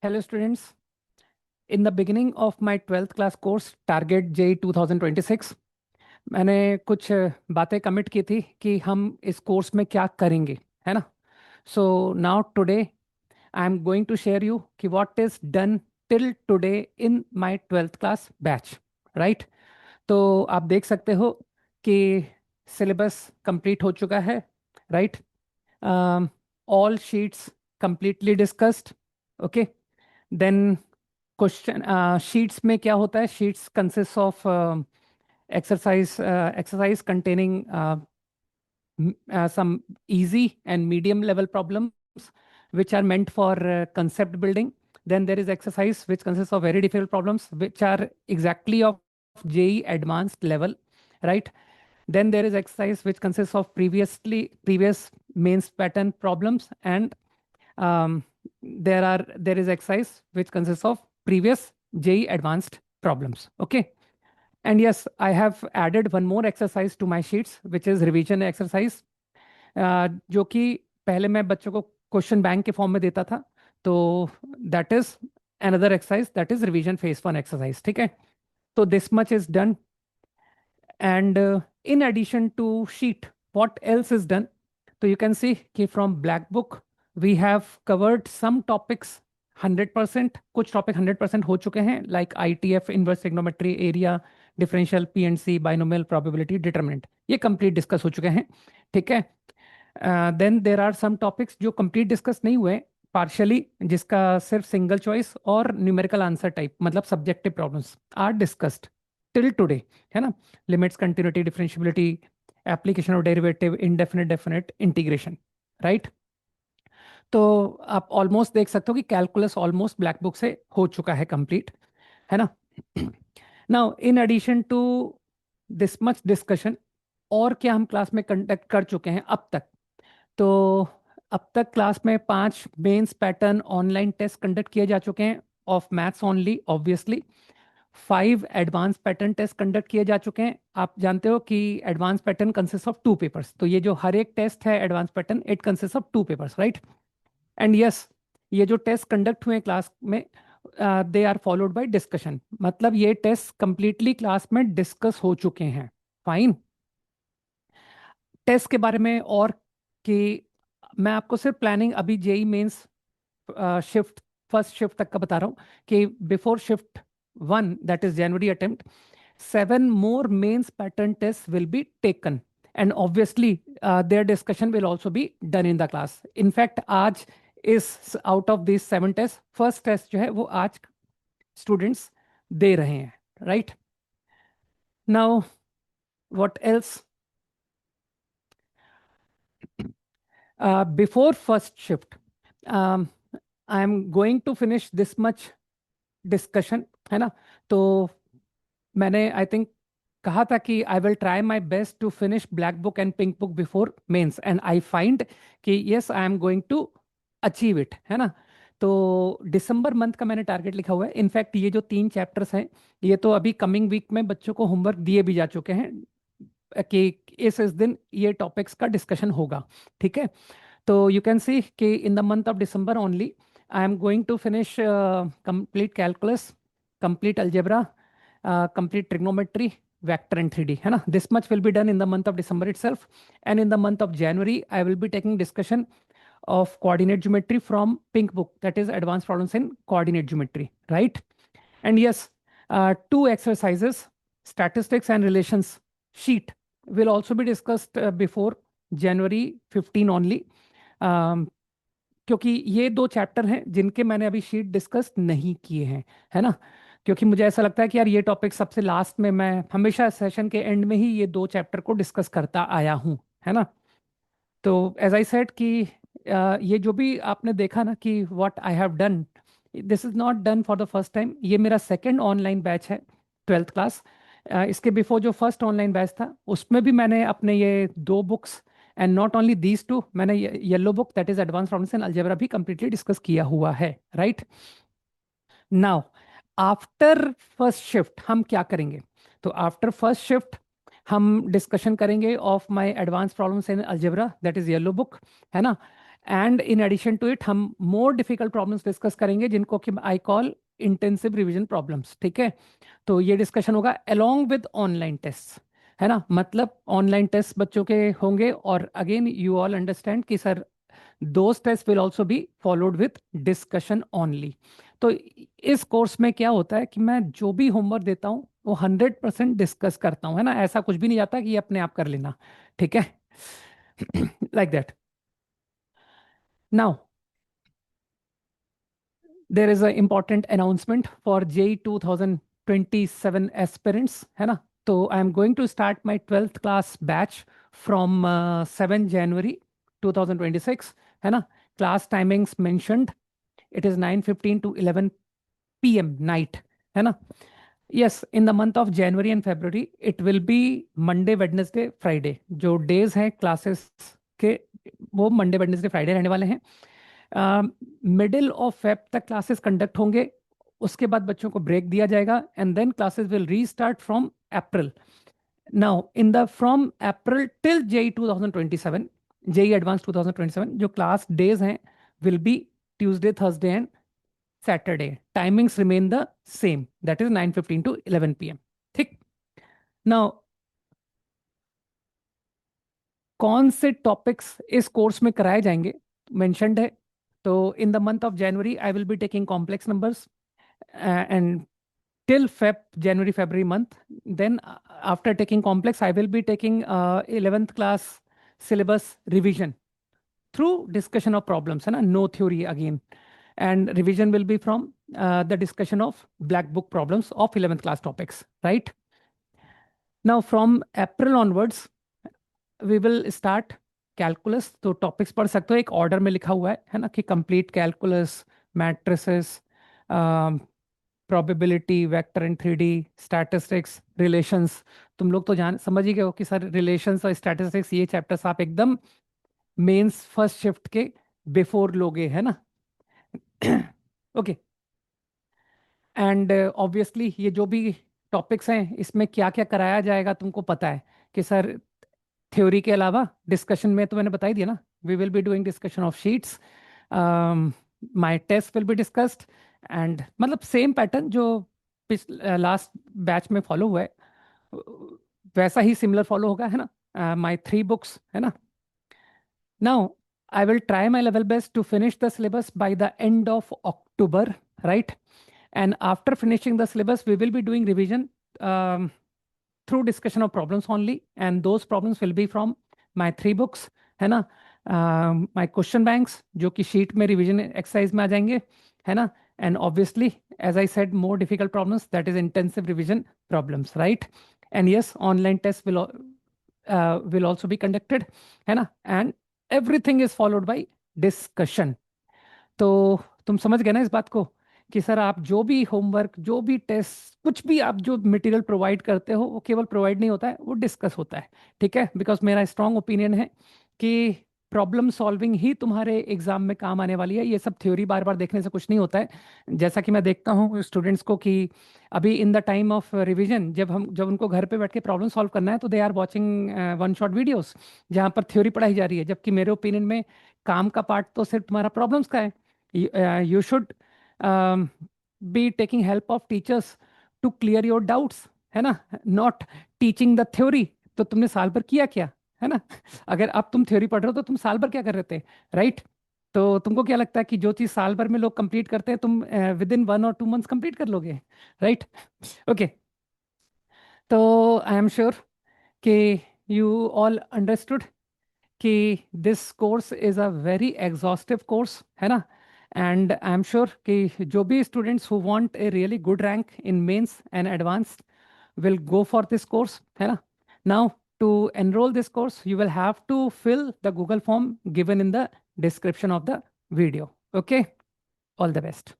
Hello students, in the beginning of my 12th class course Target JEE 2026 मैंने कुछ बातें commit की थी कि हम इस कोर्स में क्या करेंगे, है ना। So now today I am going to share you कि what is done till today in my 12th class batch, right. तो आप देख सकते हो कि सिलेबस कंप्लीट हो चुका है, right. All sheets completely discussed, okay. Then question sheets में क्या होता है, sheets consist of exercise containing some easy and medium level problems which are meant for concept building. Then there is exercise which consists of very difficult problems which are exactly of JEE advanced level, right. Then there is exercise which consists of previous mains pattern problems, and there is exercise which consists of previous JEE advanced problems. Okay. And yes, I have added one more exercise to my sheets, which is revision exercise, जो कि पहले मैं बच्चों को question bank के form में देता था। तो that is another exercise, that is revision phase 1 exercise, ठीक है। तो this much is done, and in addition to sheet, what else is done? So you can see कि from black book we have covered some topics 100%, कुछ topic 100% हो चुके हैं, like ITF, inverse trigonometry, area, differential, PNC, binomial, probability, determinant, ये complete discuss हो चुके हैं, ठीक है। Then there are some topics जो कंप्लीट डिस्कस नहीं हुए पार्शली, जिसका सिर्फ सिंगल चॉइस और न्यूमेरिकल आंसर टाइप मतलब subjective problems are discussed till today, है ना। Limits, continuity, differentiability, application of derivative, indefinite, definite, integration, right. तो आप ऑलमोस्ट देख सकते हो कि कैलकुलस ऑलमोस्ट ब्लैक बुक से हो चुका है कंप्लीट, है ना। Now in addition to this much discussion, और क्या हम क्लास में कंडक्ट कर चुके हैं अब तक? तो अब तक क्लास में 5 mains pattern online test conduct किए जा चुके हैं, of maths only obviously. 5 advance pattern test conduct किए जा चुके हैं। आप जानते हो कि advance pattern consist of 2 papers, तो ये जो हर एक टेस्ट है advance pattern, it consist of 2 papers, right. And yes, ये जो टेस्ट कंडक्ट हुए क्लास में, they are followed by discussion, मतलब ये टेस्ट कंप्लीटली क्लास में डिस्कस हो चुके हैं, फाइन। टेस्ट के बारे में और कि मैं आपको सिर्फ प्लानिंग अभी JEE mains shift first shift तक का बता रहा हूँ कि before shift 1, that is January attempt, 7 more mains pattern tests will be taken, and obviously their discussion will also be done in the class. In fact, आज इस out of these 7 tests, first test जो है वो आज students दे रहे हैं, right? Now, what else? Before first shift, um, I am going to finish this much discussion, है ना। तो मैंने आई थिंक कहा था कि I will try my best to finish black book and pink book before Mains, and I find कि yes I am going to achieve it, है ना। तो दिसंबर मंथ का मैंने टारगेट लिखा हुआ है। इनफैक्ट ये जो 3 चैप्टर्स हैं, ये तो अभी कमिंग वीक में बच्चों को होमवर्क दिए भी जा चुके हैं कि इस दिन ये टॉपिक्स का डिस्कशन होगा, ठीक है। तो यू कैन सी कि in the month of December only I am going to finish complete calculus, complete algebra, complete trigonometry, vector and 3D, है ना। This much will be done in the month of December itself, and in the month of January I will be taking discussion of coordinate geometry from pink book, that is advanced problems in coordinate geometry, right. And yes, 2 exercises, statistics and relations sheet, will also be discussed before January 15 only, क्योंकि ये 2 chapter हैं जिनके मैंने अभी sheet discuss नहीं किए हैं, है ना। क्योंकि मुझे ऐसा लगता है कि यार ये टॉपिक सबसे लास्ट में, मैं हमेशा सेशन के एंड में ही ये 2 चैप्टर को डिस्कस करता आया हूँ, है ना। तो एज आई सेड कि ये जो भी आपने देखा ना कि what I have done, this is not done for the first time. ये मेरा सेकंड ऑनलाइन बैच है 12th क्लास। इसके बिफोर जो फर्स्ट ऑनलाइन बैच था उसमें भी मैंने अपने ये 2 books, and not only these 2, मैंने yellow book that is advance problems in algebra भी कंप्लीटली डिस्कस किया हुआ है, right. Now after first shift हम क्या करेंगे? तो आफ्टर फर्स्ट शिफ्ट हम डिस्कशन करेंगे of my advance problems in algebra, that is yellow book, है ना। And in addition to it हम मोर डिफिकल्ट प्रॉब्लम्स डिस्कस करेंगे जिनको कि I call intensive revision problems, ठीक है। तो ये डिस्कशन होगा अलोंग विद ऑनलाइन टेस्ट, है ना, मतलब ऑनलाइन टेस्ट बच्चों के होंगे, और अगेन यू ऑल अंडरस्टैंड कि sir those tests will also be followed with discussion only। तो इस कोर्स में क्या होता है कि मैं जो भी होमवर्क देता हूँ वो 100% डिस्कस करता हूँ, है ना, ऐसा कुछ भी नहीं जाता कि ये अपने आप कर लेना, ठीक है। Like that. Now there is a important announcement for JEE 2027 aspirants, है ना। तो I am going to start my 12th class batch from 7 January 2026, है ना। Class timings mentioned, it is 9:15 to 11 p.m. night, है ना। yes, in the month of January and February it will be Monday, Wednesday, Friday, जो days हैं classes के वो Monday, Wednesday, Friday रहने वाले हैं। मिडिल ऑफ फेब तक क्लासेस कंडक्ट होंगे, उसके बाद बच्चों को ब्रेक दिया जाएगा and then classes will restart from April. Now in the from April till JEE 2027, JEE advance 2027 जो क्लास डेज हैं will be Tuesday, Thursday and Saturday. Timings remain the same, that is 9:15 to 11 p.m. ठीक। Now कौन से topics इस course में कराए जाएंगे mentioned है। तो इन the month of January I will be taking complex numbers and till January, February month. Then after taking complex, I will be taking 11th class syllabus revision through discussion of problems, है ना, no theory again. And revision will be from the discussion of black book problems of 11th class topics, right? Now from April onwards, we will start calculus. तो topics पढ़ सकते हो, एक order में लिखा हुआ है ना, कि complete calculus, matrices, probability, vector and 3D, statistics, relations. तुम लोग तो जान समझ ही गए हो कि सर रिलेशंस और स्टैटिस्टिक्स ये चैप्टर्स आप एकदम मेंस फर्स्ट शिफ्ट के बिफोर लोगे, है ना। ओके। एंड ऑब्वियसली ये जो भी टॉपिक्स हैं इसमें क्या क्या कराया जाएगा तुमको पता है कि सर थ्योरी के अलावा डिस्कशन में तो मैंने बता ही दिया ना, we will be doing discussion of sheets, my test will be discussed, and मतलब सेम पैटर्न जो लास्ट बैच में फॉलो हुआ है वैसा ही सिमिलर फॉलो होगा, है ना। माय 3 books, है ना। Now I will try my level best to finish the syllabus by the end of October, right. And after finishing the syllabus, we will be doing revision through discussion of problems only. And those problems will be from my 3 books, है ना। My question banks जो कि sheet में revision exercise में आ जाएंगे, है ना। And obviously, as I said, more difficult problems, that is intensive revision problems, right? And yes, online tests will also be conducted, है ना। And everything is followed by discussion। तो तुम समझ गए ना इस बात को कि सर आप जो भी होमवर्क, जो भी टेस्ट, कुछ भी आप जो मटेरियल प्रोवाइड करते हो वो केवल प्रोवाइड नहीं होता है, वो डिस्कस होता है, ठीक है। बिकॉज मेरा स्ट्रांग ओपिनियन है कि प्रॉब्लम सॉल्विंग ही तुम्हारे एग्जाम में काम आने वाली है, ये सब थ्योरी बार बार देखने से कुछ नहीं होता है। जैसा कि मैं देखता हूँ स्टूडेंट्स को कि अभी in the time of revision जब उनको घर पे बैठ के प्रॉब्लम सॉल्व करना है तो they are watching one shot videos जहाँ पर थ्योरी पढ़ाई जा रही है, जबकि मेरे ओपिनियन में काम का पार्ट तो सिर्फ तुम्हारा प्रॉब्लम्स का है। You should be taking help of teachers to clear your doubts, है ना, not teaching the theory। तो तुमने साल भर किया क्या, है ना। अगर अब तुम थ्योरी पढ़ रहे हो तो तुम साल भर क्या कर रहे थे, राइट। तो तुमको क्या लगता है कि जो चीज़ साल भर में लोग कंप्लीट करते हैं तुम within 1 or 2 months complete कर लोगे, राइट। ओके। तो आई एम श्योर कि यू ऑल अंडरस्टूड कि this course is a very exhaustive course, है ना। एंड आई एम श्योर कि जो भी students who want a really good rank in mains and advanced will go for this course, है ना। Now to enroll this course you will have to fill the Google form given in the description of the video, okay। All the best।